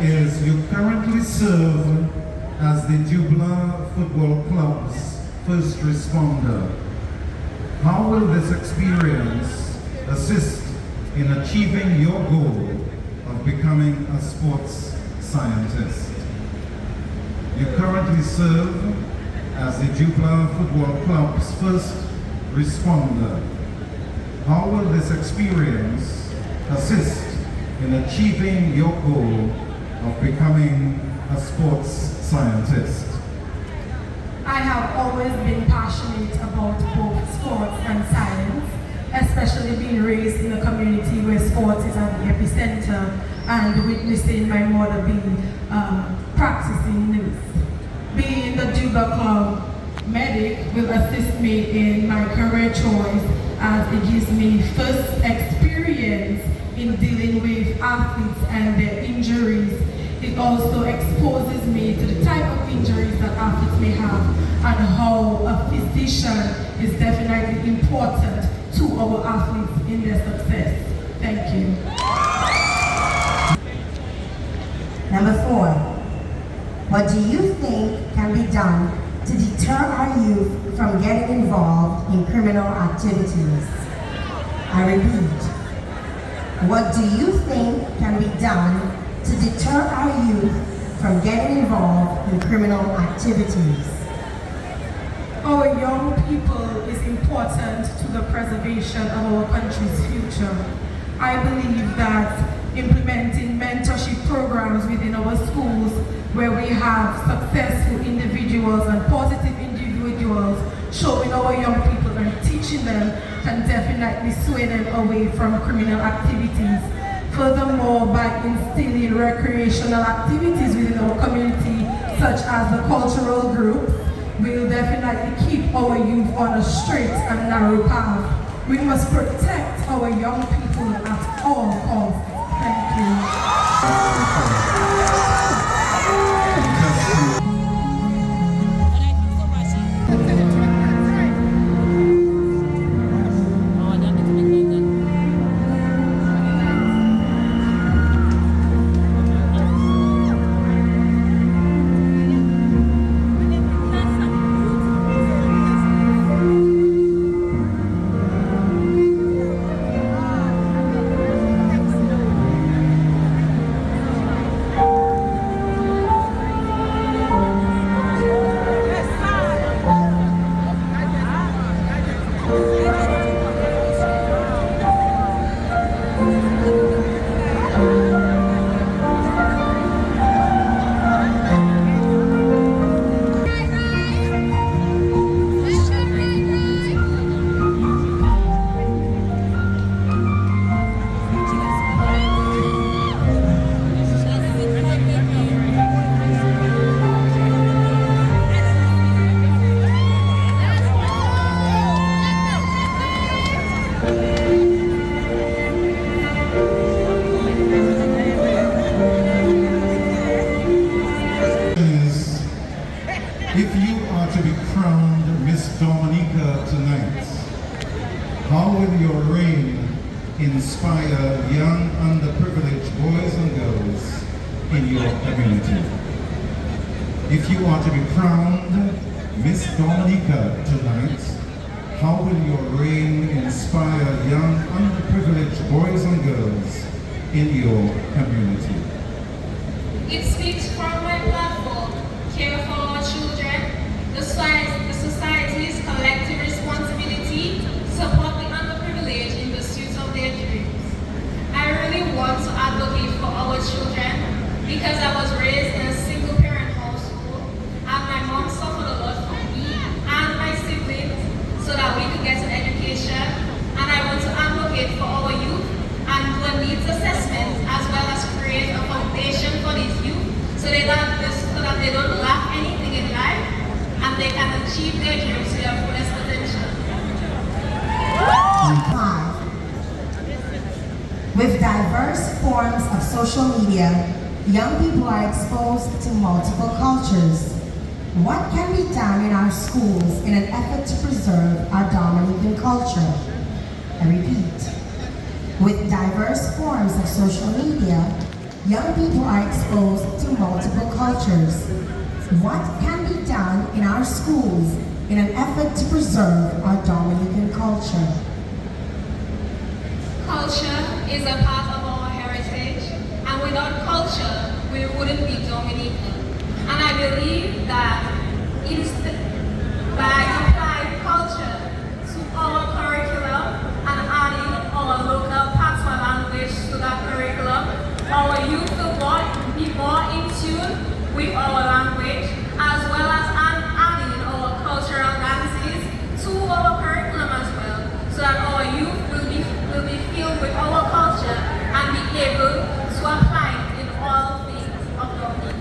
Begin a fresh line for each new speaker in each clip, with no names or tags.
is you currently serve as the Dublin Football Club's first responder. How will this experience assist in achieving your goal of becoming a sports scientist? You currently serve as the Dublin Football Club's first responder. How will this experience assist in achieving your goal of becoming a sports scientist?
I have always been passionate about both sports and science, especially being raised in a community where sports is at the epicenter and witnessing my mother being practicing nurse. Being the Duba Club medic will assist me in my career choice as it gives me first experience in dealing with athletes and their injuries. It also exposes me to the type of injuries that athletes may have and how a physician is definitely important to our athletes in their success. Thank you.
Number 4, what do you think can be done to deter our youth from getting involved in criminal activities? I repeat, what do you think can be done to deter our youth from getting involved in criminal activities?
Our young people is important to the preservation of our country's future. I believe that implementing mentorship programs within our schools where we have successful individuals and positive individuals showing our young people and teaching them can definitely sway them away from criminal activities. Furthermore, by instilling recreational activities within our community, such as the cultural group, will definitely keep our youth on a straight and narrow path. We must protect our young people at all costs. Thank you.
If you are to be crowned Miss Dominica tonight, how will your reign inspire young underprivileged boys and girls in your community? If you are to be crowned Miss Dominica tonight, how will your reign inspire young underprivileged boys and girls in your community?
It speaks from my platform, care for our children, the society's collective responsibility, support the underprivileged in pursuit of their dreams. I really want to advocate for our children because I was raised in a single-parent household and my mom suffered a lot for me and my siblings so that we could get an education, and I want to advocate for our youth and do a needs assessment as well as create a foundation for these youth so that they don't lack anything in life and they can achieve their dreams to their fullest potential.
5. With diverse forms of social media, young people are exposed to multiple cultures. What can be done in our schools in an effort to preserve our Dominican culture? I repeat, with diverse forms of social media, young people are exposed to multiple cultures. What can be done in our schools in an effort to preserve our Dominican culture?
Culture is a part of our heritage, and without culture, we wouldn't be Dominican. And I believe that it is by applying culture to our curriculum and adding our local patois language to that curriculum, our youth will be more in tune with our language, as well as adding our cultural dances to our curriculum as well, so that our youth will be filled with our culture and be able to apply it in all things of Dominica.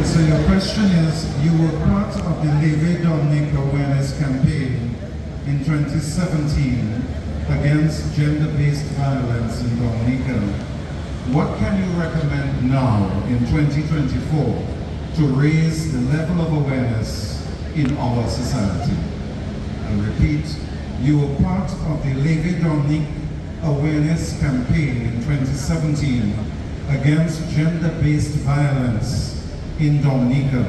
So your question is, you were part of the Miss Dominica Awareness Campaign in 2017 against gender-based violence in Dominica. What can you recommend now in 2024 to raise the level of awareness in our society? I repeat, you were part of the Miss Dominica Awareness Campaign in 2017 against gender-based violence in Dominica.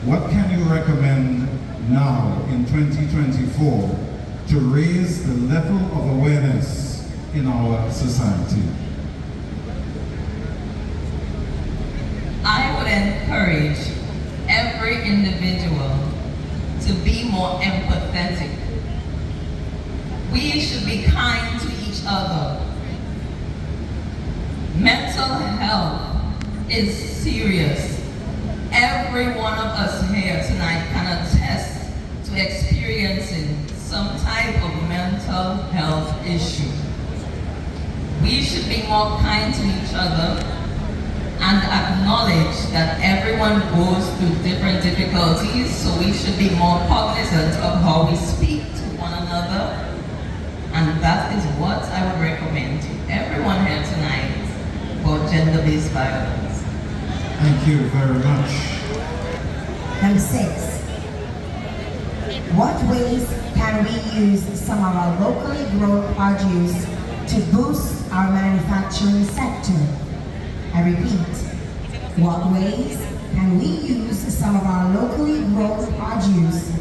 What can you recommend now in 2024 to raise the level of awareness in our society?
I would encourage every individual to be more empathetic. We should be kind to each other. Mental health is serious. Every one of us here tonight can attest to experiencing some type of mental health issue. We should be more kind to each other and acknowledge that everyone goes through different difficulties, so we should be more cognizant of how we speak to one another. And that is what I would recommend to everyone here tonight about gender-based violence.
Thank you very much.
Number 6. What ways can we use some of our locally grown produce to boost our manufacturing sector? I repeat, what ways can we use some of our locally grown produce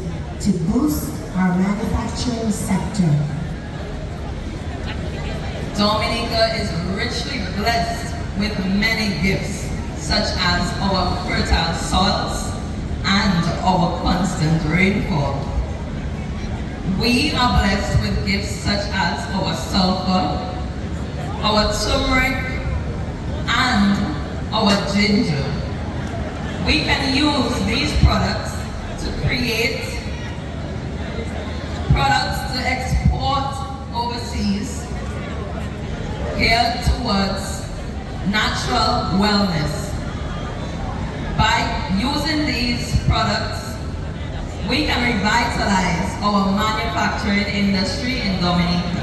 to boost our manufacturing sector?
Dominica is richly blessed with many gifts, such as our fertile soils and our constant rainfall. We are blessed with gifts such as our sulfur, our turmeric, and our ginger. We can use these products to create products to export overseas, geared towards natural wellness. By using these products, we can revitalize our manufacturing industry in Dominica.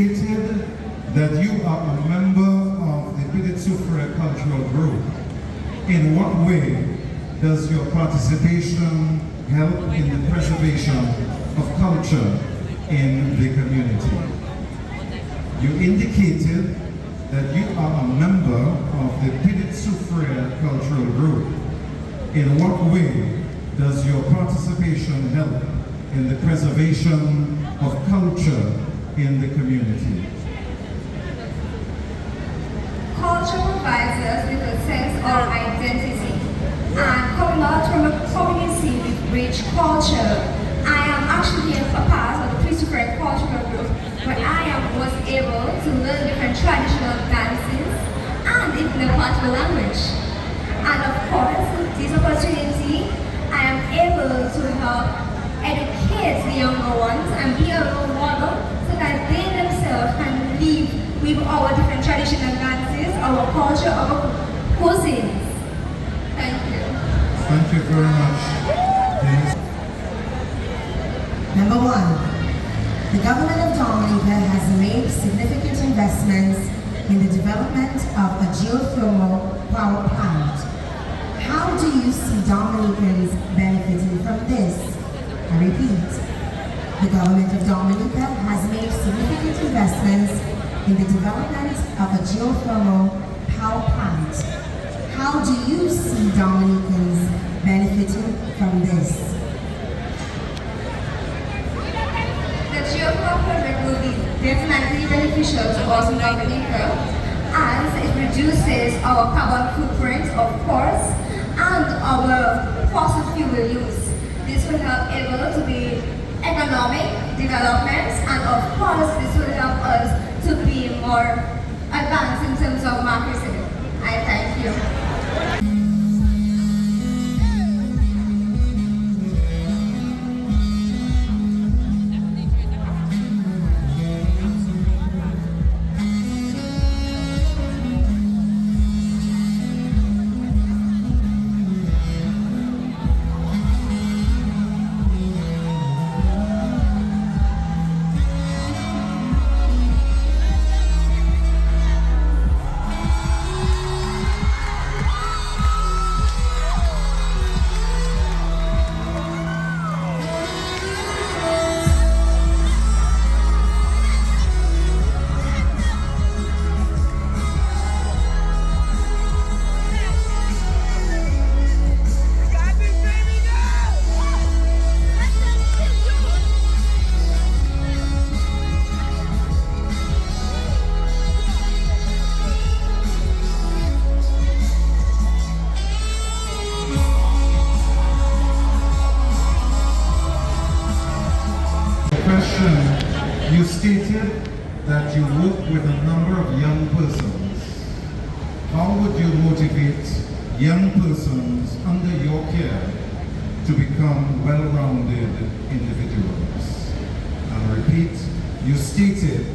indicated that you are a member of the Piditsufre cultural group. In what way does your participation help in the preservation of culture in the community? You indicated that you are a member of the Piditsufre cultural group. In what way does your participation help in the preservation of culture in the community?
Culture provides us with a sense of identity, and coming out from a community with rich culture, I am actually a part of the Christopher cultural group, where was able to learn different traditional dances and even a part of the language. And of course, this opportunity, I am able to help educate the younger ones and be a role model so that they themselves can live with our different traditional dances, our culture, our cuisines. Thank you.
Thank you very much.
Number 1. The government of Dominica has made significant investments in the development of a geothermal power plant. How do you see Dominicans benefiting from this? I repeat, the government of Dominica has made significant investments in the development of a geothermal power plant. How do you see Dominicans benefiting from this?
The geothermal project will be definitely beneficial to us in Dominica as it reduces our carbon footprint, of course, and our fossil fuel use. This will help able to be economic development, and of course this will help us to be more advanced in terms of marketing. I thank you.
You stated that you work with a number of young persons. How would you motivate young persons under your care to become well-rounded individuals? And repeat, you stated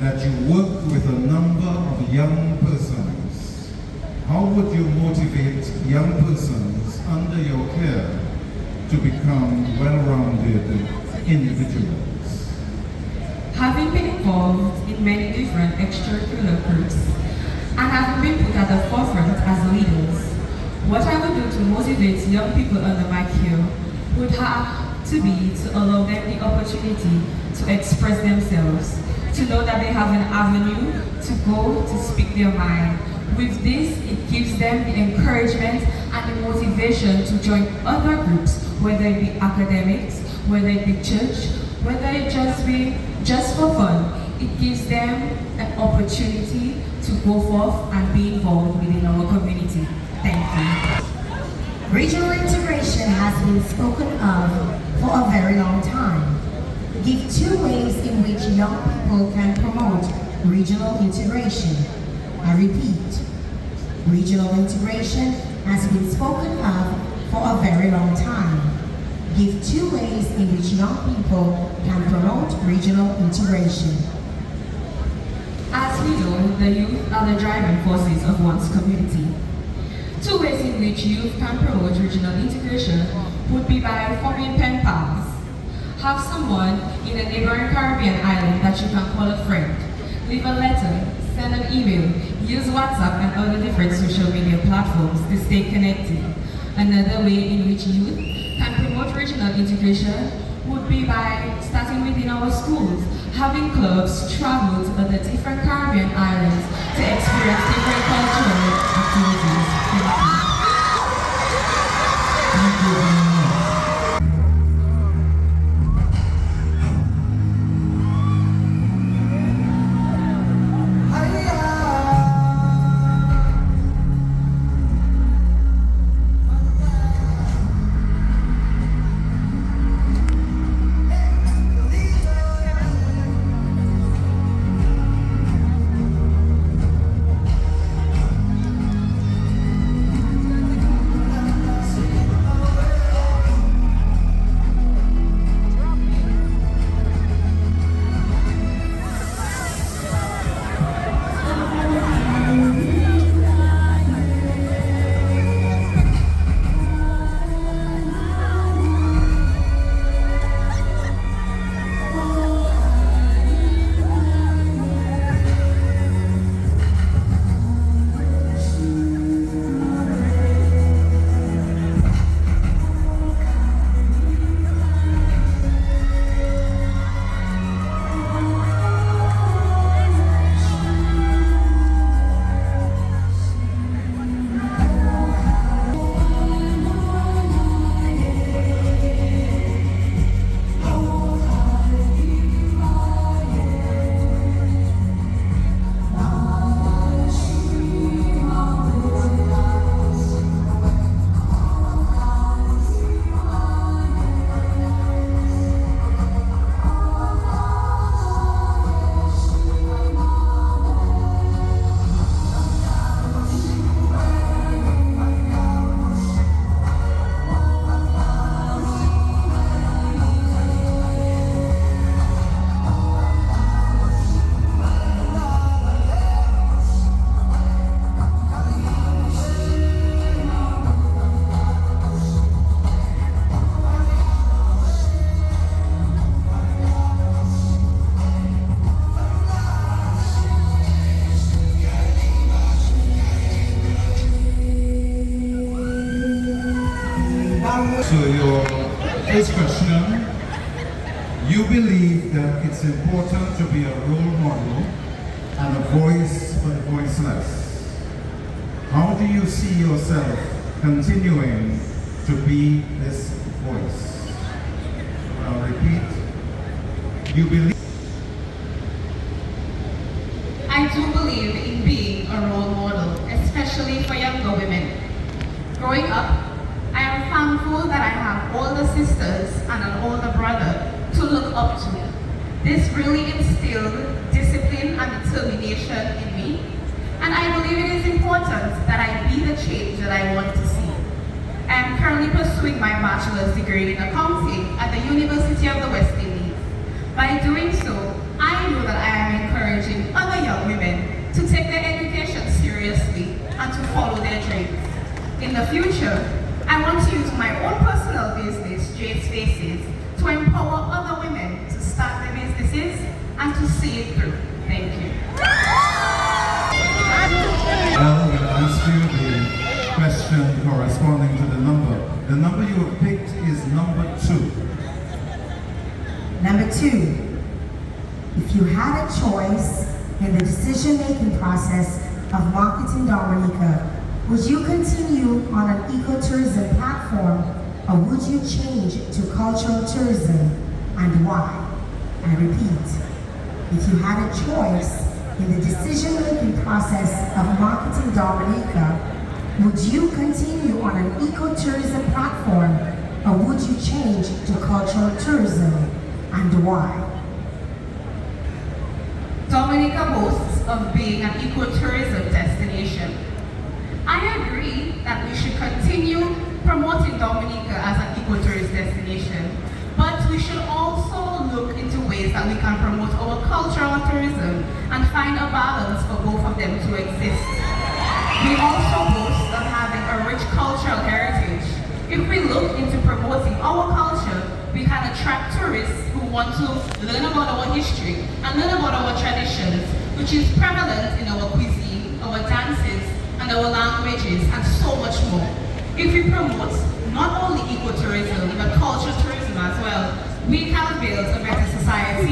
that you work with a number of young persons. How would you motivate young persons under your care to become well-rounded individuals?
Having been involved in many different extracurricular groups and having been put at the forefront as leaders, what I would do to motivate young people under my care would have to be to allow them the opportunity to express themselves, to know that they have an avenue to go to speak their mind. With this, it gives them the encouragement and the motivation to join other groups, whether it be academics, whether it be church, whether it just be just for fun. It gives them an opportunity to go forth and be involved within our community. Thank you.
Regional integration has been spoken of for a very long time. Give 2 ways in which young people can promote regional integration. I repeat, regional integration has been spoken of for a very long time. Give 2 ways in which young people can promote regional integration.
As we know, the youth are the driving forces of one's community. 2 ways in which youth can promote regional integration would be by forming pen pals. Have someone in a neighboring Caribbean island that you can call a friend. Leave a letter, send an email, use WhatsApp and other different social media platforms to stay connected. Another way in which youth can promote regional integration would be by starting within our schools, having clubs travel to other different Caribbean islands to experience different cultural activities. Thank you.
Thank you very much. To your first question, you believe that it's important to be a role model and a voice for the voiceless. How do you see yourself continuing to be this voice? I'll repeat. You believe.
I do believe in being a role model, especially for younger women. Growing up, I am thankful that I have older sisters and an older brother to look up to. This really instilled discipline and determination in me, and I believe it is important that I be the change that I want to see. I am currently pursuing my bachelor's degree in accounting at the University of the West Indies. By doing so, I know that I am encouraging other young women to take their education seriously and to follow their dreams. In the future, I want to use my own personal business, Jade's Faces, to empower other women to start their businesses and to see it through. Thank you.
Well, we'll ask you the question corresponding to the number. The number you have picked is number 2.
Number 2, if you had a choice in the decision-making process of Marketing Dominica, would you continue on an ecotourism platform or would you change to cultural tourism and why? I repeat, if you had a choice in the decision-making process of Marketing Dominica, would you continue on an ecotourism platform or would you change to cultural tourism and why?
Dominica boasts of being an ecotourism destination. I agree that we should continue promoting Dominica as an ecotourist destination, but we should also look into ways that we can promote our cultural tourism and find a balance for both of them to exist. We also boast of having a rich cultural heritage. If we look into promoting our culture,
we can attract tourists who want to learn about our history and learn about our traditions, which is prevalent in our cuisine, our dances, and our languages, and so much more. If we promote not only ecotourism, but cultural tourism as well, we can build a better society